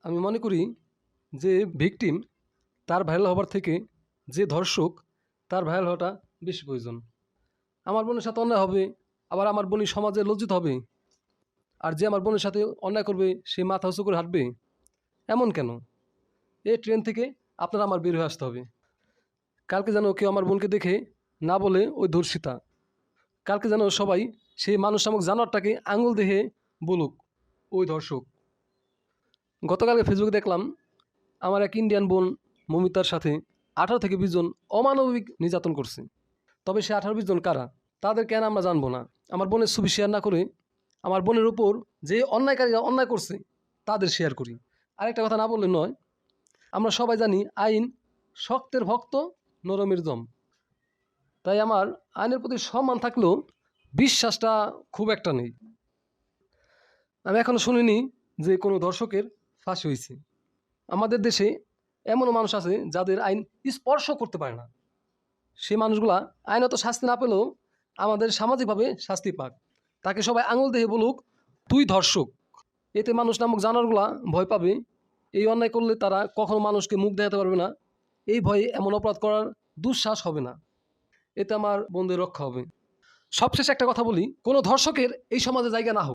আমি মনে করি যে ভিকটিম তার ভাইরাল হবার থেকে যে ধর্ষক তার ভাইরাল হওয়াটা বেশি প্রয়োজন। আমার বোনের সাথে অন্যায় হবে, আবার আমার বোনই সমাজে লজ্জিত হবে, আর যে আমার বোনের সাথে অন্যায় করবে সে মাথা উঁচু করে হাঁটবে, এমন কেন? এই ট্রেন থেকে আপনার আমার বের হয়ে আসতে হবে। কালকে যেন কেউ আমার বোনকে দেখে না বলে ওই ধর্ষিতা, কালকে যেন সবাই সেই মানুষ নামক জানোয়ারটাকে আঙুল দেখে বলুক ওই ধর্ষক। গতকালকে ফেসবুকে দেখলাম আমার এক ইন্ডিয়ান বোন মমিতার সাথে 18 থেকে 20 জন অমানবিক নির্যাতন করছে। তবে সে 18-20 জন কারা, তাদের কেন আমরা জানবো না? আমার বোনের ছবি শেয়ার না করে আমার বোনের উপর যে অন্যায়কারীরা অন্যায় করছে তাদের শেয়ার করি। আরেকটা কথা না বললে নয়, আমরা সবাই জানি আইন শক্তের ভক্ত, নরমের দম। তাই আমার আইনের প্রতি সম্মান থাকলেও বিশ্বাসটা খুব একটা নেই। আমি এখনও শুনিনি যে কোনো ধর্ষকের ফাঁসি হয়েছে। আমাদের দেশে এমনও মানুষ আছে যাদের আইন স্পর্শ করতে পারে না। সে মানুষগুলা আইনত শাস্তি না পেলেও আমাদের সামাজিকভাবে শাস্তি পাক, তাকে সবাই আঙুল দিয়ে বলুক তুই ধর্ষক। এতে মানুষ নামক জানোয়ারগুলা ভয় পাবে। এই অন্যায় করলে তারা কখনো মানুষকে মুখ দেখাতে পারবে না, এই ভয়ে এমন অপরাধ করার দুঃসাহস হবে না। এতে আমার বন্ধুদের রক্ষা হবে। সবশেষে একটা কথা বলি, কোনো ধর্ষকের এই সমাজে জায়গা না হোক।